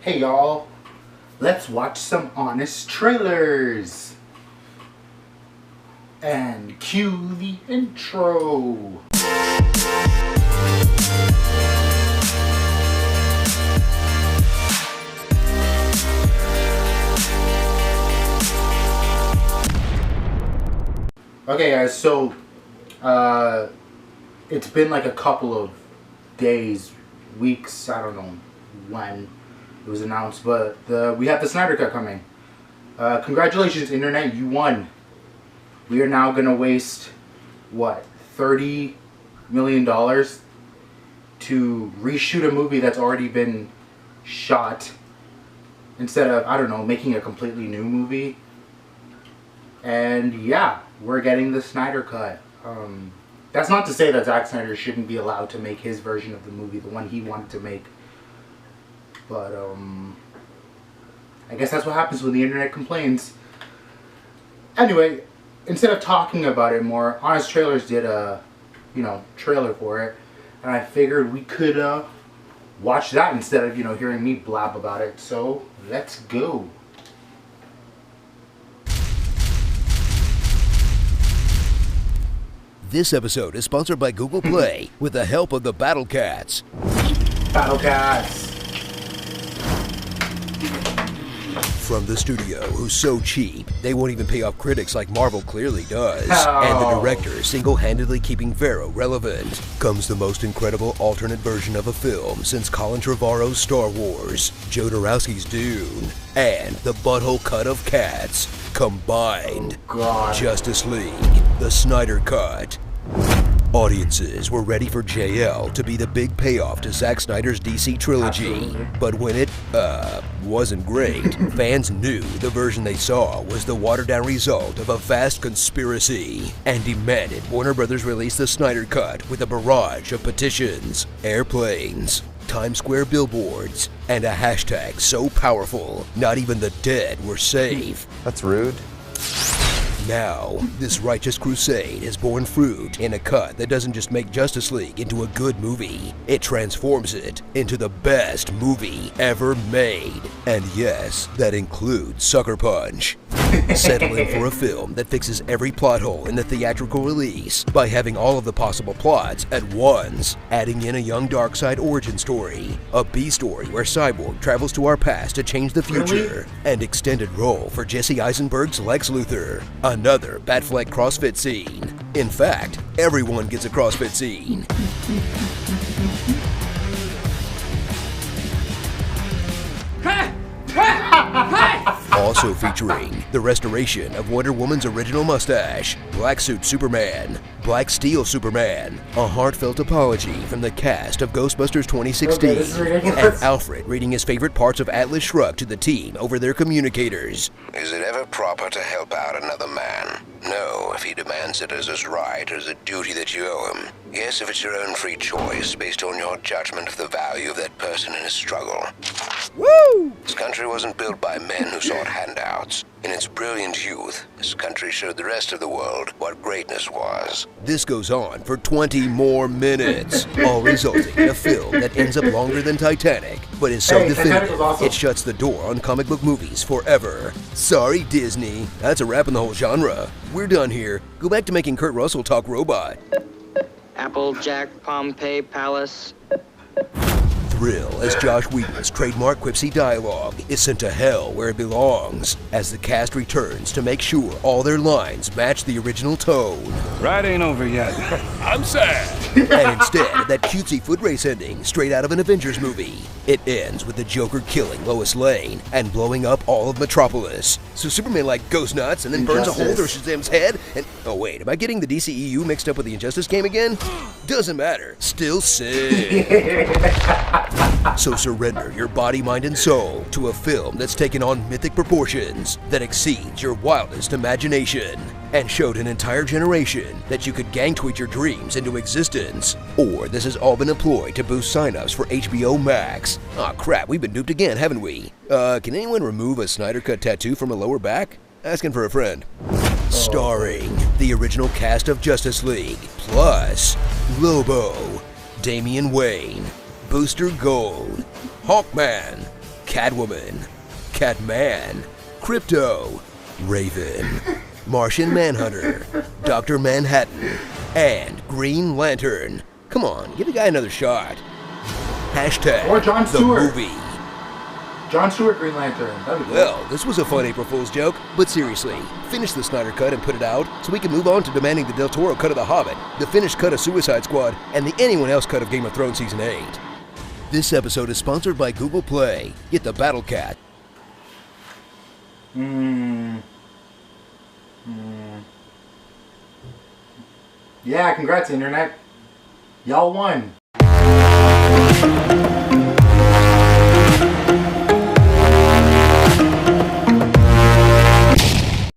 Hey y'all, let's watch some honest trailers. And cue the intro. Okay guys, so it's been like a couple of days, weeks, I don't know when it was announced, but we have the Snyder Cut coming. Congratulations internet, you won. We are now going to waste, what, $30 million to reshoot a movie that's already been shot instead of, I don't know, making a completely new movie. And yeah, we're getting the Snyder Cut. That's not to say that Zack Snyder shouldn't be allowed to make his version of the movie, the one he wanted to make. But I guess that's what happens when the internet complains. Anyway, instead of talking about it more, Honest Trailers did a, trailer for it, and I figured we could watch that instead of, hearing me blab about it. So let's go. This episode is sponsored by Google Play with the help of the Battle Cats. Battle Cats. From the studio who's so cheap, they won't even pay off critics like Marvel clearly does. And the director single-handedly keeping Vero relevant, comes the most incredible alternate version of a film since Colin Trevorrow's Star Wars, Joe Dorowski's Dune, and the butthole cut of Cats, combined. Oh, God. Justice League, the Snyder Cut. Audiences were ready for JL to be the big payoff to Zack Snyder's DC trilogy. Absolutely. But when it, wasn't great, fans knew the version they saw was the watered-down result of a vast conspiracy and demanded Warner Brothers release the Snyder Cut with a barrage of petitions, airplanes, Times Square billboards, and a hashtag so powerful, not even the dead were safe. That's rude. Now, this righteous crusade has borne fruit in a cut that doesn't just make Justice League into a good movie, it transforms it into the best movie ever made. And yes, that includes Sucker Punch. Settle in for a film that fixes every plot hole in the theatrical release by having all of the possible plots at once, adding in a young Darkseid origin story, a B-story where Cyborg travels to our past to change the future, and extended role for Jesse Eisenberg's Lex Luthor, another Batfleck CrossFit scene. In fact, everyone gets a CrossFit scene. Also featuring the restoration of Wonder Woman's original mustache, Black Suit Superman, Black Steel Superman, a heartfelt apology from the cast of Ghostbusters 2016, and Alfred reading his favorite parts of Atlas Shrugged to the team over their communicators. Is it ever proper to help out another man? No, if he demands it as his right or as a duty that you owe him. Yes, if it's your own free choice based on your judgment of the value of that person in his struggle. Woo! This country wasn't built by men who sought handouts. In its brilliant youth, this country showed the rest of the world what greatness was. This goes on for 20 more minutes, all resulting in a film that ends up longer than Titanic, but is so definitive, it shuts the door on comic book movies forever. Sorry, Disney. That's a wrap on the whole genre. We're done here. Go back to making Kurt Russell talk robot. Applejack, Pompeii Palace. Thrill as Josh Whedon's trademark quipsy dialogue is sent to hell where it belongs, as the cast returns to make sure all their lines match the original tone. Ride ain't over yet. I'm sad. And instead of that cutesy foot race ending straight out of an Avengers movie, it ends with the Joker killing Lois Lane and blowing up all of Metropolis. So Superman goes nuts and then burns a hole through Shazam's head and... Oh wait, am I getting the DCEU mixed up with the Injustice game again? Doesn't matter. Still sick. So surrender your body, mind, and soul to a film that's taken on mythic proportions, that exceeds your wildest imagination, and showed an entire generation that you could gang tweet your dreams into existence. Or this has all been a ploy to boost signups for HBO Max. Aw crap, we've been duped again, haven't we? Can anyone remove a Snyder Cut tattoo from a lower back? Asking for a friend. Starring the original cast of Justice League, plus Lobo, Damian Wayne, Booster Gold, HAWKMAN, Catwoman, Catman, Crypto, Raven, Martian Manhunter, Dr. Manhattan, and Green Lantern. Come on, give the guy another shot. Hashtag Or Jon the Stewart. movie. Jon Stewart, Green Lantern. That'd be cool. Well, this was a fun April Fool's joke, but seriously, finish the Snyder Cut and put it out so we can move on to demanding the Del Toro cut of The Hobbit, the finished cut of Suicide Squad, and the anyone else cut of Game of Thrones Season 8. This episode is sponsored by Google Play. Get the Battle Cat. Yeah, congrats, Internet. Y'all won.